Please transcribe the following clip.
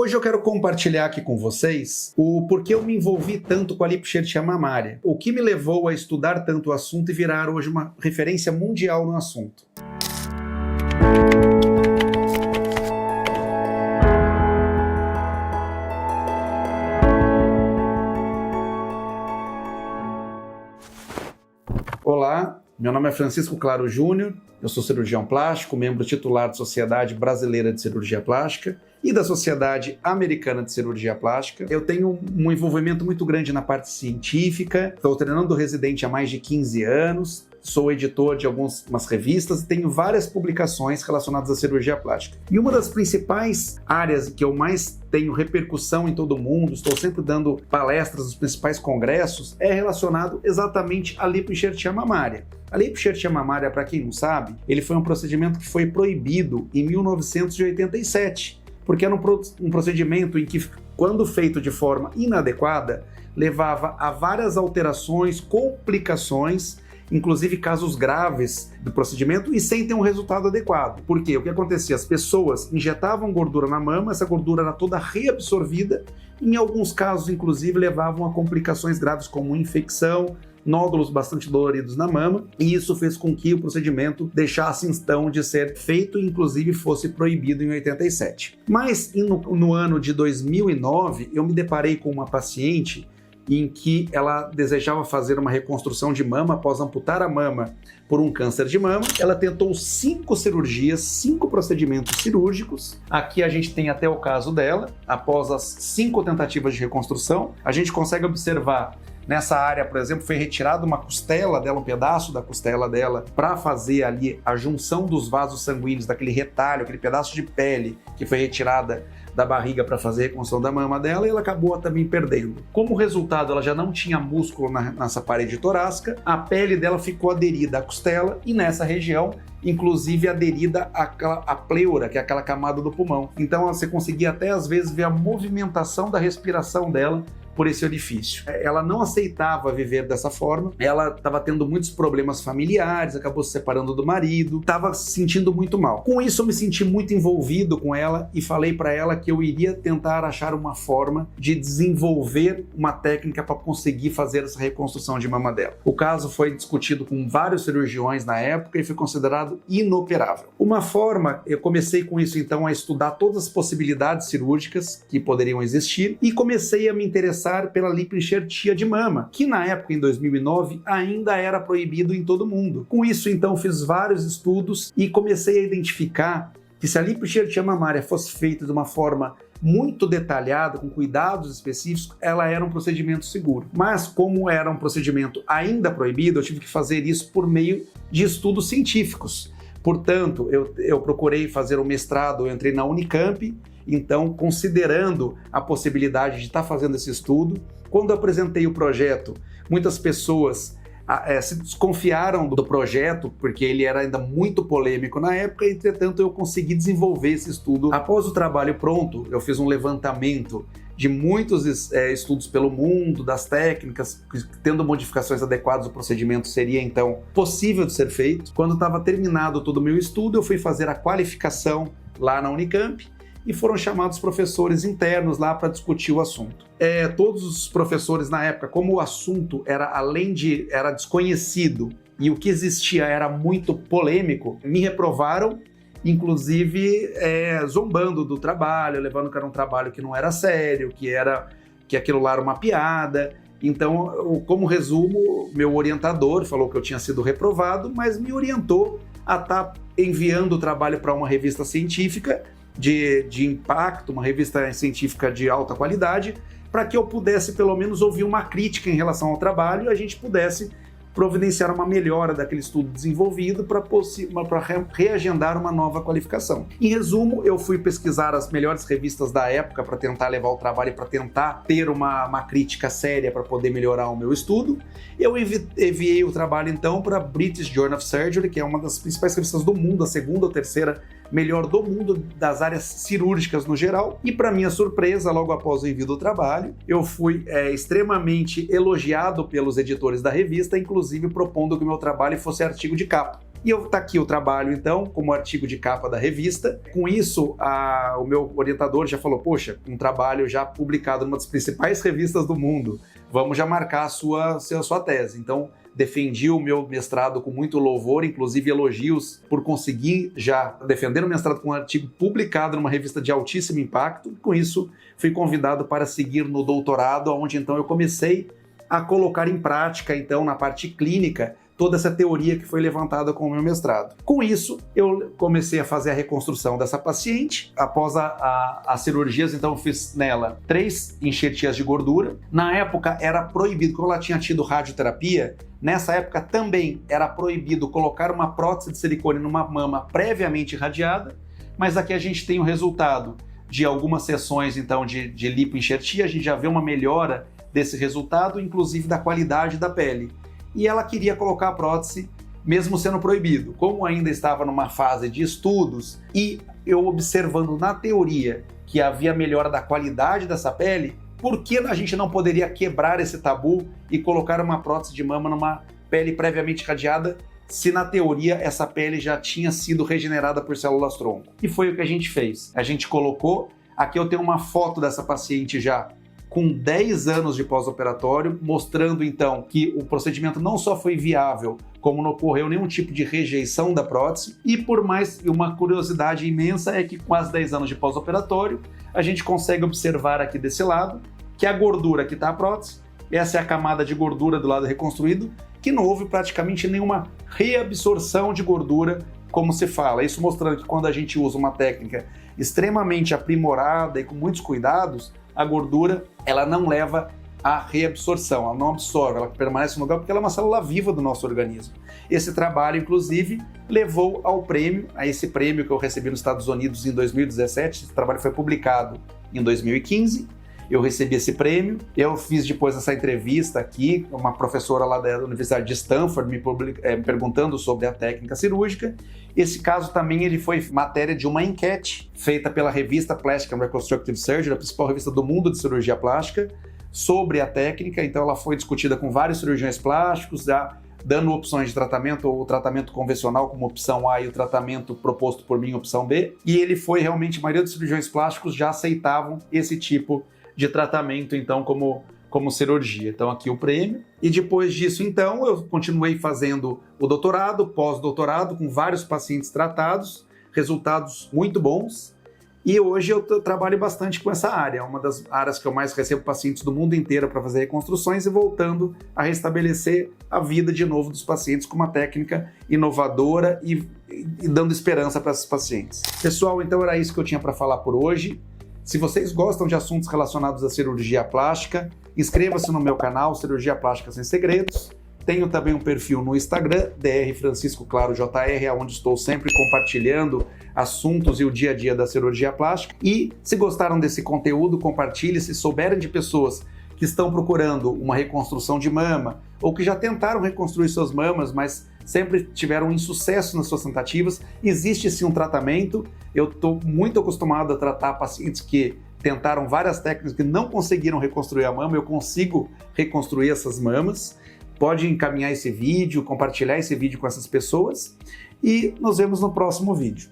Hoje eu quero compartilhar aqui com vocês o porquê eu me envolvi tanto com a lipoxertia mamária, o que me levou a estudar tanto o assunto e virar hoje uma referência mundial no assunto. Olá, meu nome é Francisco Claro Júnior, eu sou cirurgião plástico, membro titular da Sociedade Brasileira de Cirurgia Plástica e da Sociedade Americana de Cirurgia Plástica. Eu tenho um envolvimento muito grande na parte científica, estou treinando residente há mais de 15 anos, sou editor de algumas revistas e tenho várias publicações relacionadas à cirurgia plástica. E uma das principais áreas que eu mais tenho repercussão em todo o mundo, estou sempre dando palestras nos principais congressos, é relacionado exatamente à lipoenxertia mamária. A lipoenxertia mamária, para quem não sabe, ele foi um procedimento que foi proibido em 1987, porque era um procedimento em que, quando feito de forma inadequada, levava a várias alterações, complicações, inclusive casos graves do procedimento e sem ter um resultado adequado. Por quê? O que acontecia? As pessoas injetavam gordura na mama, essa gordura era toda reabsorvida e, em alguns casos, inclusive, levavam a complicações graves como infecção, nódulos bastante doloridos na mama, e isso fez com que o procedimento deixasse então de ser feito e inclusive fosse proibido em 87. Mas no ano de 2009 eu me deparei com uma paciente em que ela desejava fazer uma reconstrução de mama após amputar a mama por um câncer de mama. Ela tentou 5 cirurgias, 5 procedimentos cirúrgicos. Aqui a gente tem até o caso dela. Após as 5 tentativas de reconstrução, a gente consegue observar nessa área, por exemplo, foi retirada uma costela dela, um pedaço da costela dela, para fazer ali a junção dos vasos sanguíneos, daquele retalho, aquele pedaço de pele que foi retirada da barriga para fazer a reconstrução da mama dela, e ela acabou também perdendo. Como resultado, ela já não tinha músculo nessa parede torácica, a pele dela ficou aderida à costela e nessa região, inclusive aderida à pleura, que é aquela camada do pulmão. Então você conseguia até às vezes ver a movimentação da respiração dela por esse orifício. Ela não aceitava viver dessa forma, ela estava tendo muitos problemas familiares, acabou se separando do marido, estava se sentindo muito mal. Com isso eu me senti muito envolvido com ela e falei para ela que eu iria tentar achar uma forma de desenvolver uma técnica para conseguir fazer essa reconstrução de mama dela. O caso foi discutido com vários cirurgiões na época e foi considerado inoperável. Uma forma, eu comecei com isso então a estudar todas as possibilidades cirúrgicas que poderiam existir e comecei a me interessar pela lipoenxertia de mama, que na época, em 2009, ainda era proibido em todo o mundo. Com isso, então, fiz vários estudos e comecei a identificar que se a lipoenxertia mamária fosse feita de uma forma muito detalhada, com cuidados específicos, ela era um procedimento seguro. Mas, como era um procedimento ainda proibido, eu tive que fazer isso por meio de estudos científicos. Portanto, eu procurei fazer um mestrado, eu entrei na Unicamp. Então, considerando a possibilidade de estar fazendo esse estudo, quando eu apresentei o projeto, muitas pessoas se desconfiaram do projeto, porque ele era ainda muito polêmico na época, e, entretanto, eu consegui desenvolver esse estudo. Após o trabalho pronto, eu fiz um levantamento de muitos estudos pelo mundo, das técnicas, tendo modificações adequadas, o procedimento seria, então, possível de ser feito. Quando estava terminado todo o meu estudo, eu fui fazer a qualificação lá na Unicamp, e foram chamados professores internos lá para discutir o assunto. Todos os professores na época, como o assunto era desconhecido e o que existia era muito polêmico, me reprovaram, inclusive zombando do trabalho, levando que era um trabalho que não era sério, que aquilo lá era uma piada. Então, como resumo, meu orientador falou que eu tinha sido reprovado, mas me orientou a estar enviando o trabalho para uma revista científica de impacto, uma revista científica de alta qualidade, para que eu pudesse pelo menos ouvir uma crítica em relação ao trabalho e a gente pudesse providenciar uma melhora daquele estudo desenvolvido para reagendar uma nova qualificação. Em resumo, eu fui pesquisar as melhores revistas da época para tentar levar o trabalho e para tentar ter uma crítica séria para poder melhorar o meu estudo. Eu enviei o trabalho então para a British Journal of Surgery, que é uma das principais revistas do mundo, a segunda ou terceira melhor do mundo das áreas cirúrgicas no geral, e para minha surpresa, logo após o envio do trabalho, eu fui extremamente elogiado pelos editores da revista, inclusive propondo que o meu trabalho fosse artigo de capa. E tá aqui o trabalho, então, como artigo de capa da revista. Com isso, o meu orientador já falou, poxa, um trabalho já publicado numa das principais revistas do mundo, vamos já marcar a sua tese. Então, defendi o meu mestrado com muito louvor, inclusive elogios por conseguir já defender o mestrado com um artigo publicado numa revista de altíssimo impacto. Com isso, fui convidado para seguir no doutorado, onde então eu comecei a colocar em prática, então, na parte clínica, toda essa teoria que foi levantada com o meu mestrado. Com isso, eu comecei a fazer a reconstrução dessa paciente. Após as cirurgias, então, eu fiz nela 3 enxertias de gordura. Na época, era proibido, como ela tinha tido radioterapia, nessa época também era proibido colocar uma prótese de silicone numa mama previamente irradiada, mas aqui a gente tem o resultado de algumas sessões, então, de lipoenxertia. A gente já vê uma melhora desse resultado, inclusive da qualidade da pele. E ela queria colocar a prótese, mesmo sendo proibido. Como ainda estava numa fase de estudos e eu observando na teoria que havia melhora da qualidade dessa pele, por que a gente não poderia quebrar esse tabu e colocar uma prótese de mama numa pele previamente irradiada, se na teoria essa pele já tinha sido regenerada por células-tronco? E foi o que a gente fez. A gente colocou, aqui eu tenho uma foto dessa paciente já com 10 anos de pós-operatório, mostrando então que o procedimento não só foi viável, como não ocorreu nenhum tipo de rejeição da prótese. E por mais uma curiosidade imensa é que com as 10 anos de pós-operatório, a gente consegue observar aqui desse lado que a gordura que está a prótese, essa é a camada de gordura do lado reconstruído, que não houve praticamente nenhuma reabsorção de gordura, como se fala. Isso mostrando que quando a gente usa uma técnica extremamente aprimorada e com muitos cuidados, a gordura ela não leva à reabsorção, ela não absorve, ela permanece no lugar porque ela é uma célula viva do nosso organismo. Esse trabalho, inclusive, levou a esse prêmio que eu recebi nos Estados Unidos em 2017. Esse trabalho foi publicado em 2015. Eu recebi esse prêmio, eu fiz depois essa entrevista aqui, uma professora lá da Universidade de Stanford me perguntando sobre a técnica cirúrgica. Esse caso também ele foi matéria de uma enquete feita pela revista Plastic and Reconstructive Surgery, a principal revista do mundo de cirurgia plástica, sobre a técnica. Então ela foi discutida com vários cirurgiões plásticos, dando opções de tratamento, ou o tratamento convencional como opção A e o tratamento proposto por mim, opção B. E ele foi realmente, a maioria dos cirurgiões plásticos já aceitavam esse tipo de tratamento, então, como cirurgia. Então, aqui o prêmio. E depois disso, então, eu continuei fazendo o doutorado, pós-doutorado, com vários pacientes tratados, resultados muito bons. E hoje eu trabalho bastante com essa área, uma das áreas que eu mais recebo pacientes do mundo inteiro para fazer reconstruções e voltando a restabelecer a vida de novo dos pacientes com uma técnica inovadora e dando esperança para esses pacientes. Pessoal, então era isso que eu tinha para falar por hoje. Se vocês gostam de assuntos relacionados à cirurgia plástica, inscreva-se no meu canal Cirurgia Plástica Sem Segredos. Tenho também um perfil no Instagram, Dr. Francisco Claro JR, onde estou sempre compartilhando assuntos e o dia a dia da cirurgia plástica. E se gostaram desse conteúdo, compartilhe. Se souberem de pessoas que estão procurando uma reconstrução de mama ou que já tentaram reconstruir suas mamas, mas sempre tiveram insucesso nas suas tentativas, existe sim um tratamento. Eu estou muito acostumado a tratar pacientes que tentaram várias técnicas que não conseguiram reconstruir a mama. Eu consigo reconstruir essas mamas. Pode encaminhar esse vídeo, compartilhar esse vídeo com essas pessoas e nos vemos no próximo vídeo.